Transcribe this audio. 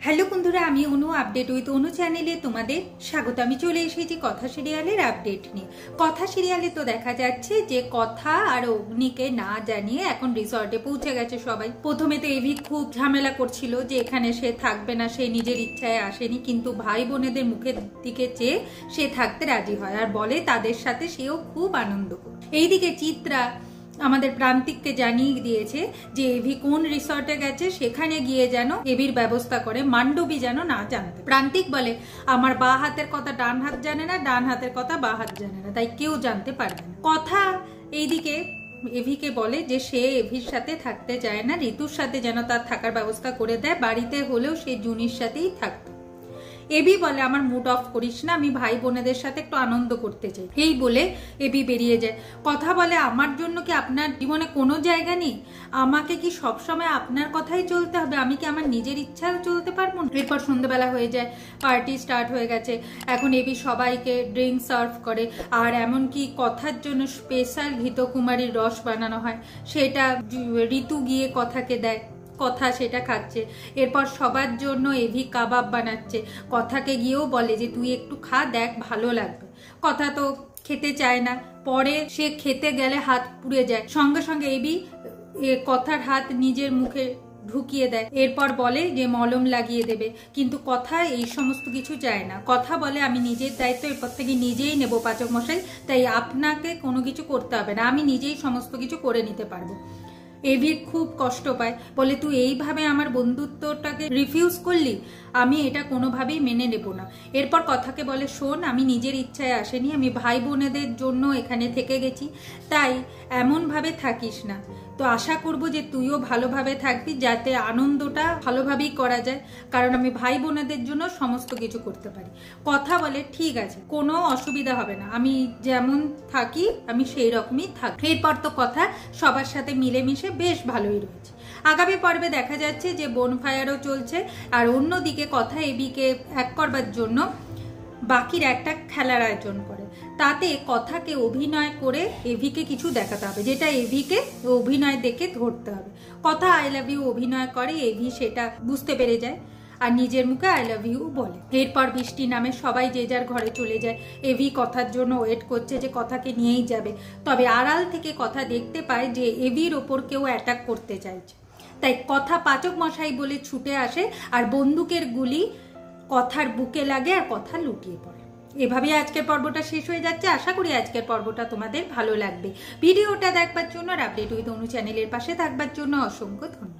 Hello বন্ধুরা, আমি অনু update with অনু চ্যানেলে তোমাদের স্বাগত। আমি চলে এসেছি কথা সিরিয়ালের আপডেট নিয়ে। কথা সিরিয়ালে তো দেখা যাচ্ছে যে কথা আর অগ্নিকে না জানিয়ে এখন রিসর্টে পৌঁছে গেছে সবাই। প্রথমে তো এভি খুব ঝামেলা করছিল যে এখানে সে থাকবে না, সে নিজের ইচ্ছায় আসেনি, কিন্তু ভাই বোনেদের মুখের দিকে চেয়ে সে থাকতে রাজি হয় আর বলে তাদের সাথে সেও খুব আনন্দ করে। এইদিকে চিত্রা আমাদের প্রান্তিককে জানিয়ে দিয়েছে যে এভি কোন রিসর্টে গেছে, সেখানে গিয়ে যেন এভির ব্যবস্থা করে, মান্ডবী যেন না জানতে। প্রান্তিক বলে আমার বা হাতের কথা ডান হাত জানে না, ডান হাতের কথা বা হাত জানে না, তাই কেউ জানতে পারবে না। কথা এইদিকে এভিকে বলে যে সে এভির সাথে থাকতে চায় না, ঋতুর সাথে যেন তার থাকার ব্যবস্থা করে দেয়, বাড়িতে হলেও সে জুনির সাথেই থাকতো। এভি বলে আমার মুড অফ করিস না, আমি ভাই বোনেদের সাথে একটু আনন্দ করতে চাই। এই বলে এভি বেরিয়ে যায়। কথা বলে আমার জন্য কি আপনার জীবনে কোনো জায়গা নেই? আমাকে কি সবসময় আপনার কথাই চলতে হবে? আমি কি আমার নিজের ইচ্ছা চলতে পারবো না? এরপর সন্ধ্যেবেলা হয়ে যায়, পার্টি স্টার্ট হয়ে গেছে। এখন এভি সবাইকে ড্রিঙ্ক সার্ভ করে, আর এমনকি কথার জন্য স্পেশাল ঘৃতকুমারীর রস বানানো হয়, সেটা ঋতু গিয়ে কথাকে দেয়, কথা সেটা খাচ্ছে। এরপর সবার জন্য এভি কাবাব বানাচ্ছে, কথাকে গিয়েও বলে যে তুই একটু খা, দেখ ভালো লাগবে। কথা তো খেতে চায় না, পরে সে খেতে গেলে হাত পুড়ে যায়, সঙ্গে সঙ্গে এভি কথার হাত নিজের মুখে ঢুকিয়ে দেয়। এরপর বলে যে মলম লাগিয়ে দেবে, কিন্তু কথা এই সমস্ত কিছু চায় না। কথা বলে আমি নিজের দায়িত্ব এরপর থেকে নিজেই নেব পাচক মশাই, তাই আপনাকে কোনো কিছু করতে হবে না, আমি নিজেই সমস্ত কিছু করে নিতে পারবো। এভি খুব কষ্ট পায়, বলে তুই এইভাবে আমার বন্ধুত্বটাকে রিফিউজ করলি, আমি এটা কোনোভাবেই মেনে নেব না। এরপর কথাকে বলে শোন, আমি নিজের ইচ্ছায় আসেনি, আমি ভাই বোনেদের জন্য এখানে থেকে গেছি, তাই এমনভাবে থাকিস না। তো আশা করব যে তুইও ভালোভাবে থাকবি, যাতে আনন্দটা ভালোভাবেই করা যায়, কারণ আমি ভাই বোনেদের জন্য সমস্ত কিছু করতে পারি। কথা বলে ঠিক আছে, কোনো অসুবিধা হবে না, আমি যেমন থাকি আমি সেই রকমই থাকি। এরপর তো কথা সবার সাথে মিলেমিশে বেশ ভালোই রয়েছে। আগামী পর্বে দেখা যাচ্ছে যে বোনফায়ারও চলছে, আর অন্যদিকে কথা এভিকে এক করবার জন্য বাকির একটা খেলার আয়োজন করে। তাতে কথাকে অভিনয় করে এভিকে কিছু দেখাতে হবে, যেটা এভিকে অভিনয় দেখে ধরতে হবে। কথা আই লাভ ইউ অভিনয় করে, এভি সেটা বুঝতে পেরে যায় আর নিজের মুখে আই লাভ ইউ বলে। এরপর বৃষ্টি নামে, সবাই যে যার ঘরে চলে যায়। এভি কথার জন্য ওয়েট করছে যে কথাকে নিয়েই যাবে, তবে আড়াল থেকে কথা দেখতে পায় যে এভির ওপর কেউ অ্যাটাক করতে চাইছে, তাই কথা পাচক মশাই বলে ছুটে আসে, আর বন্দুকের গুলি কথার বুকে লাগে আর কথা লুটিয়ে পড়ে। এভাবে আজকের পর্বটা শেষ হয়ে যাচ্ছে। আশা করি আজকের পর্বটা তোমাদের ভালো লাগবে। ভিডিওটা দেখবার জন্য আর আপডেট উইথ অনু চ্যানেলের পাশে থাকবার জন্য অসংখ্য ধন্যবাদ।